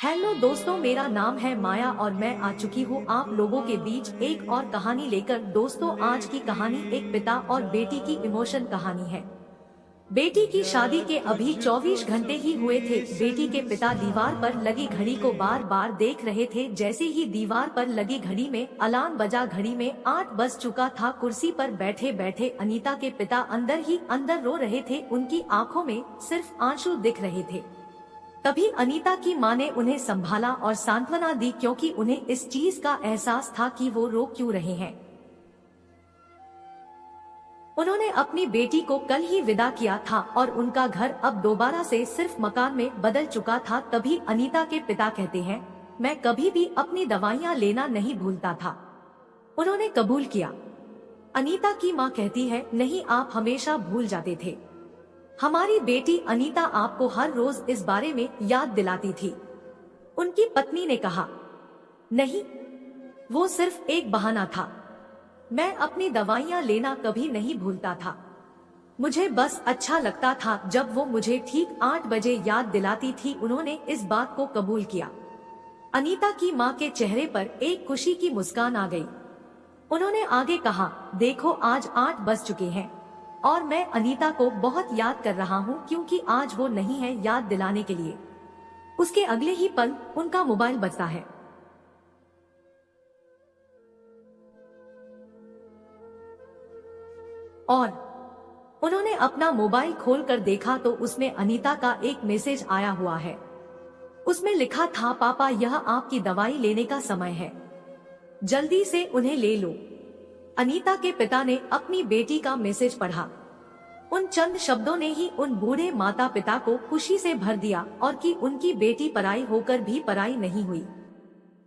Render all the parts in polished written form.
Hello दोस्तों, मेरा नाम है माया और मैं आ चुकी हूँ आप लोगों के बीच एक और कहानी लेकर। दोस्तों, आज की कहानी एक पिता और बेटी की इमोशन कहानी है। बेटी की शादी के अभी 24 घंटे ही हुए थे। बेटी के पिता दीवार पर लगी घड़ी को बार बार देख रहे थे। जैसे ही दीवार पर लगी घड़ी में अलार्म बजा, घड़ी में 8 बज चुका था। कुर्सी पर बैठे बैठे अनीता के पिता अंदर ही अंदर रो रहे थे। उनकी आंखों में सिर्फ आंसू दिख रहे थे। तभी अनीता की मां ने उन्हें संभाला और सांत्वना दी, क्योंकि उन्हें इस चीज का एहसास था कि वो रो क्यों रहे हैं। उन्होंने अपनी बेटी को कल ही विदा किया था और उनका घर अब दोबारा से सिर्फ मकान में बदल चुका था। तभी अनीता के पिता कहते हैं, मैं कभी भी अपनी दवाइयाँ लेना नहीं भूलता था। उन्होंने कबूल किया। अनीता की माँ कहती है, नहीं, आप हमेशा भूल जाते थे। हमारी बेटी अनीता आपको हर रोज इस बारे में याद दिलाती थी। उनकी पत्नी ने कहा, नहीं, वो सिर्फ एक बहाना था। मैं अपनी दवाइयाँ लेना कभी नहीं भूलता था। मुझे बस अच्छा लगता था जब वो मुझे ठीक 8 बजे याद दिलाती थी। उन्होंने इस बात को कबूल किया। अनीता की माँ के चेहरे पर एक खुशी की मुस्कान आ गई। उन्होंने आगे कहा, देखो, आज 8 बज चुके हैं और मैं अनीता को बहुत याद कर रहा हूँ, क्योंकि आज वो नहीं है याद दिलाने के लिए। उसके अगले ही पल उनका मोबाइल बजता है। और उन्होंने अपना मोबाइल खोलकर देखा तो उसमें अनीता का एक मैसेज आया हुआ है। उसमें लिखा था, पापा, यह आपकी दवाई लेने का समय है, जल्दी से उन्हें ले लो। अनीता के पिता ने अपनी बेटी का मैसेज पढ़ा। उन चंद शब्दों ने ही उन बूढ़े माता पिता को खुशी से भर दिया और कि उनकी बेटी पराई होकर भी पराई नहीं हुई।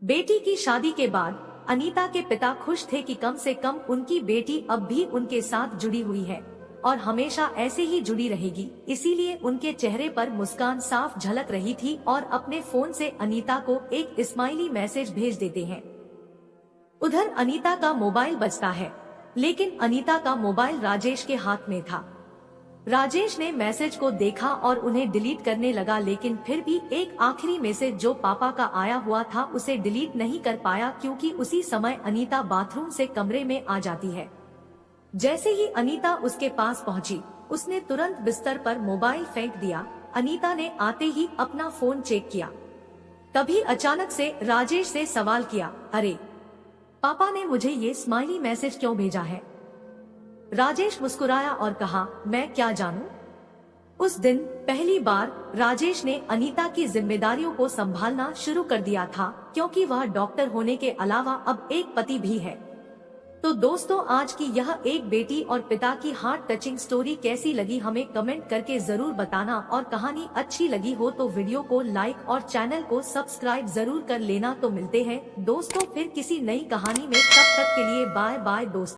बेटी की शादी के बाद अनीता के पिता खुश थे कि कम से कम उनकी बेटी अब भी उनके साथ जुड़ी हुई है और हमेशा ऐसे ही जुड़ी रहेगी। इसीलिए उनके चेहरे पर मुस्कान साफ झलक रही थी और अपने फोन से अनीता को एक स्माइली मैसेज भेज देते हैं। उधर अनीता का मोबाइल बजता है, लेकिन अनीता का मोबाइल राजेश के हाथ में था। राजेश ने मैसेज को देखा और उन्हें डिलीट करने लगा, लेकिन फिर भी एक आखिरी मैसेज जो पापा का आया हुआ था उसे डिलीट नहीं कर पाया, क्योंकि उसी समय अनीता बाथरूम से कमरे में आ जाती है। जैसे ही अनीता उसके पास पहुंची, उसने तुरंत बिस्तर पर मोबाइल फेंक दिया। अनीता ने आते ही अपना फोन चेक किया। तभी अचानक से राजेश से सवाल किया, अरे, पापा ने मुझे ये स्माइली मैसेज क्यों भेजा है? राजेश मुस्कुराया और कहा, मैं क्या जानूं। उस दिन पहली बार राजेश ने अनीता की जिम्मेदारियों को संभालना शुरू कर दिया था, क्योंकि वह डॉक्टर होने के अलावा अब एक पति भी है। तो दोस्तों, आज की यह एक बेटी और पिता की हार्ट टचिंग स्टोरी कैसी लगी हमें कमेंट करके जरूर बताना, और कहानी अच्छी लगी हो तो वीडियो को लाइक और चैनल को सब्सक्राइब जरूर कर लेना। तो मिलते हैं दोस्तों फिर किसी नई कहानी में, तब तक के लिए बाय बाय दोस्तों।